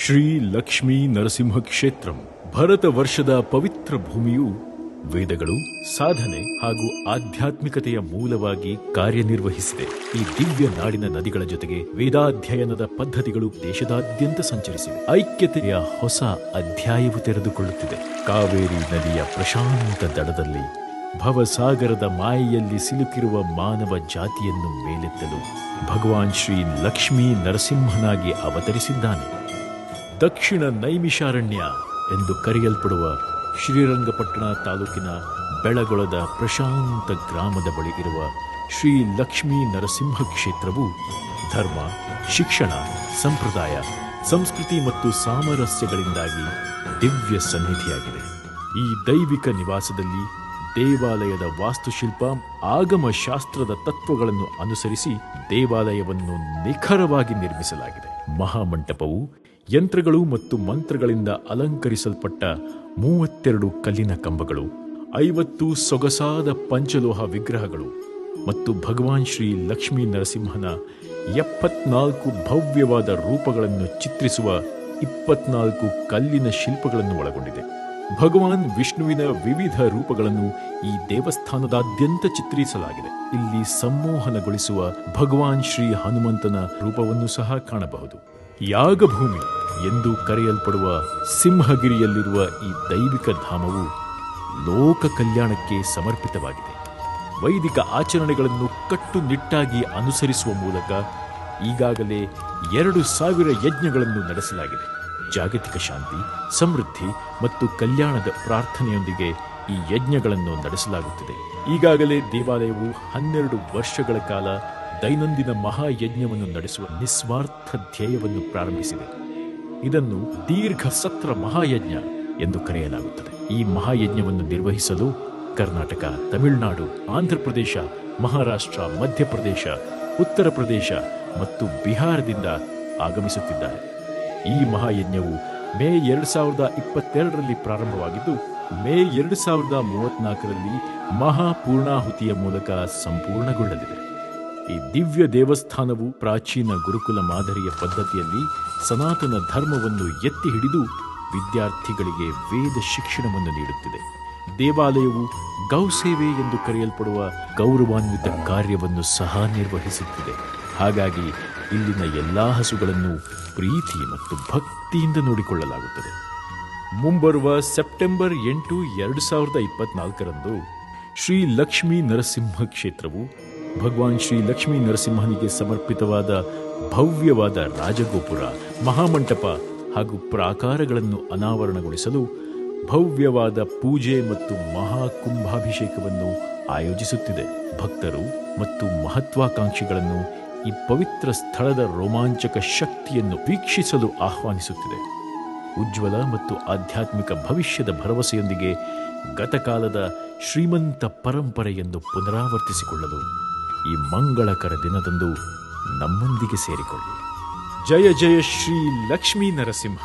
ಶ್ರೀ ಲಕ್ಷ್ಮೀ ನರಸಿಂಹ ಕ್ಷೇತ್ರಂ ಭರತ ವರ್ಷದ ಪವಿತ್ರ ಭೂಮಿಯು ವೇದಗಳು, ಸಾಧನೆ ಹಾಗೂ ಆಧ್ಯಾತ್ಮಿಕತೆಯ ಮೂಲವಾಗಿ ಕಾರ್ಯನಿರ್ವಹಿಸಿದೆ. ಈ ದಿವ್ಯ ನಾಡಿನ ನದಿಗಳ ಜೊತೆಗೆ ವೇದಾಧ್ಯಯನದ ಪದ್ಧತಿಗಳು ದೇಶದಾದ್ಯಂತ ಸಂಚರಿಸಿವೆ. ಐಕ್ಯತೆಯ ಹೊಸ ಅಧ್ಯಾಯವು ತೆರೆದುಕೊಳ್ಳುತ್ತಿದೆ. ಕಾವೇರಿ ನದಿಯ ಪ್ರಶಾಂತ ದಡದಲ್ಲಿ ಭವಸಾಗರದ ಮಾಯೆಯಲ್ಲಿ ಸಿಲುಕಿರುವ ಮಾನವ ಜಾತಿಯನ್ನು ಮೇಲೆತ್ತಲು ಭಗವಾನ್ ಶ್ರೀ ಲಕ್ಷ್ಮೀ ನರಸಿಂಹನಾಗಿ ಅವತರಿಸಿದ್ದಾನೆ. ದಕ್ಷಿಣ ನೈಮಿಷಾರಣ್ಯ ಎಂದು ಕರೆಯಲ್ಪಡುವ ಶ್ರೀರಂಗಪಟ್ಟಣ ತಾಲೂಕಿನ ಬೆಳಗೊಳದ ಪ್ರಶಾಂತ ಗ್ರಾಮದ ಬಳಿ ಇರುವ ಶ್ರೀ ಲಕ್ಷ್ಮೀ ನರಸಿಂಹ ಕ್ಷೇತ್ರವು ಧರ್ಮ, ಶಿಕ್ಷಣ, ಸಂಪ್ರದಾಯ, ಸಂಸ್ಕೃತಿ ಮತ್ತು ಸಾಮರಸ್ಯಗಳಿಂದಾಗಿ ದಿವ್ಯ ಸನ್ನಿಧಿಯಾಗಿದೆ. ಈ ದೈವಿಕ ನಿವಾಸದಲ್ಲಿ ದೇವಾಲಯದ ವಾಸ್ತುಶಿಲ್ಪ ಆಗಮ ಶಾಸ್ತ್ರದ ತತ್ವಗಳನ್ನು ಅನುಸರಿಸಿ ದೇವಾಲಯವನ್ನು ನಿಖರವಾಗಿ ನಿರ್ಮಿಸಲಾಗಿದೆ. ಮಹಾಮಂಟಪವು ಯಂತ್ರಗಳು ಮತ್ತು ಮಂತ್ರಗಳಿಂದ ಅಲಂಕರಿಸಲ್ಪಟ್ಟ 32 ಕಲ್ಲಿನ ಕಂಬಗಳು, 50 ಸೊಗಸಾದ ಪಂಚಲೋಹ ವಿಗ್ರಹಗಳು ಮತ್ತು ಭಗವಾನ್ ಶ್ರೀ ಲಕ್ಷ್ಮೀ ನರಸಿಂಹನ 74 ಭವ್ಯವಾದ ರೂಪಗಳನ್ನು ಚಿತ್ರಿಸುವ 24 ಕಲ್ಲಿನ ಶಿಲ್ಪಗಳನ್ನು ಒಳಗೊಂಡಿದೆ. ಭಗವಾನ್ ವಿಷ್ಣುವಿನ ವಿವಿಧ ರೂಪಗಳನ್ನು ಈ ದೇವಸ್ಥಾನದಾದ್ಯಂತ ಚಿತ್ರಿಸಲಾಗಿದೆ. ಇಲ್ಲಿ ಸಂಮೋಹನಗೊಳಿಸುವ ಭಗವಾನ್ ಶ್ರೀ ಹನುಮಂತನ ರೂಪವನ್ನು ಸಹ ಕಾಣಬಹುದು. ಯಾಗಭೂಮಿ ಎಂದು ಕರೆಯಲ್ಪಡುವ ಸಿಂಹಗಿರಿಯಲ್ಲಿರುವ ಈ ದೈವಿಕ ಧಾಮವು ಲೋಕ ಕಲ್ಯಾಣಕ್ಕೆ ಸಮರ್ಪಿತವಾಗಿದೆ. ವೈದಿಕ ಆಚರಣೆಗಳನ್ನು ಕಟ್ಟುನಿಟ್ಟಾಗಿ ಅನುಸರಿಸುವ ಮೂಲಕ ಈಗಾಗಲೇ 2000 ಯಜ್ಞಗಳನ್ನು ನಡೆಸಲಾಗಿದೆ. ಜಾಗತಿಕ ಶಾಂತಿ, ಸಮೃದ್ಧಿ ಮತ್ತು ಕಲ್ಯಾಣದ ಪ್ರಾರ್ಥನೆಯೊಂದಿಗೆ ಈ ಯಜ್ಞಗಳನ್ನು ನಡೆಸಲಾಗುತ್ತಿದೆ. ಈಗಾಗಲೇ ದೇವಾಲಯವು 12 ವರ್ಷಗಳ ಕಾಲ ದೈನಂದಿನ ಮಹಾಯಜ್ಞವನ್ನು ನಡೆಸುವ ನಿಸ್ವಾರ್ಥ ಧ್ಯೇಯವನ್ನು ಪ್ರಾರಂಭಿಸಿದೆ. ಇದನ್ನು ದೀರ್ಘ ಸತ್ರ ಮಹಾಯಜ್ಞ ಎಂದು ಕರೆಯಲಾಗುತ್ತದೆ. ಈ ಮಹಾಯಜ್ಞವನ್ನು ನಿರ್ವಹಿಸಲು ಕರ್ನಾಟಕ, ತಮಿಳುನಾಡು, ಆಂಧ್ರಪ್ರದೇಶ, ಮಹಾರಾಷ್ಟ್ರ, ಮಧ್ಯಪ್ರದೇಶ, ಉತ್ತರ ಪ್ರದೇಶ ಮತ್ತು ಬಿಹಾರದಿಂದ ಆಗಮಿಸುತ್ತಿದ್ದಾರೆ. ಈ ಮಹಾಯಜ್ಞವು ಮೇ 2022ರಲ್ಲಿ ಪ್ರಾರಂಭವಾಗಿದ್ದು ಮೇ 2034ರಲ್ಲಿ ಮಹಾಪೂರ್ಣಾಹುತಿಯ ಮೂಲಕ ಸಂಪೂರ್ಣಗೊಳ್ಳಲಿದೆ. ಈ ದಿವ್ಯ ದೇವಸ್ಥಾನವು ಪ್ರಾಚೀನ ಗುರುಕುಲ ಮಾದರಿಯ ಪದ್ಧತಿಯಲ್ಲಿ ಸನಾತನ ಧರ್ಮವನ್ನು ಎತ್ತಿ ಹಿಡಿದು ವಿದ್ಯಾರ್ಥಿಗಳಿಗೆ ವೇದ ಶಿಕ್ಷಣವನ್ನು ನೀಡುತ್ತಿದೆ. ದೇವಾಲಯವು ಗೌಸೇವೆ ಎಂದು ಕರೆಯಲ್ಪಡುವ ಗೌರವಾನ್ವಿತ ಕಾರ್ಯವನ್ನು ಸಹ ನಿರ್ವಹಿಸುತ್ತಿದೆ. ಹಾಗಾಗಿ ಇಲ್ಲಿನ ಎಲ್ಲಾ ಹಸುಗಳನ್ನು ಪ್ರೀತಿ ಮತ್ತು ಭಕ್ತಿಯಿಂದ ನೋಡಿಕೊಳ್ಳಲಾಗುತ್ತದೆ. ಮುಂಬರುವ ಸೆಪ್ಟೆಂಬರ್ 8, 2024ರಂದು ಶ್ರೀ ಲಕ್ಷ್ಮೀ ನರಸಿಂಹ ಕ್ಷೇತ್ರವು ಭಗವಾನ್ ಶ್ರೀ ಲಕ್ಷ್ಮೀ ನರಸಿಂಹನಿಗೆ ಸಮರ್ಪಿತವಾದ ಭವ್ಯವಾದ ರಾಜಗೋಪುರ, ಮಹಾಮಂಟಪ ಹಾಗೂ ಪ್ರಾಕಾರಗಳನ್ನು ಅನಾವರಣಗೊಳಿಸಲು ಭವ್ಯವಾದ ಪೂಜೆ ಮತ್ತು ಮಹಾಕುಂಭಾಭಿಷೇಕವನ್ನು ಆಯೋಜಿಸುತ್ತಿದೆ. ಭಕ್ತರು ಮತ್ತು ಮಹತ್ವಾಕಾಂಕ್ಷಿಗಳನ್ನು ಈ ಪವಿತ್ರ ಸ್ಥಳದ ರೋಮಾಂಚಕ ಶಕ್ತಿಯನ್ನು ವೀಕ್ಷಿಸಲು ಆಹ್ವಾನಿಸುತ್ತಿದೆ. ಉಜ್ವಲ ಮತ್ತು ಆಧ್ಯಾತ್ಮಿಕ ಭವಿಷ್ಯದ ಭರವಸೆಯೊಂದಿಗೆ ಗತಕಾಲದ ಶ್ರೀಮಂತ ಪರಂಪರೆಯನ್ನು ಪುನರಾವರ್ತಿಸಿಕೊಳ್ಳಲು ಈ ಮಂಗಳಕರ ದಿನದಂದು ನಮ್ಮೊಂದಿಗೆ ಸೇರಿಕೊಳ್ಳಿ. ಜಯ ಜಯ ಶ್ರೀ ಲಕ್ಷ್ಮೀ ನರಸಿಂಹ.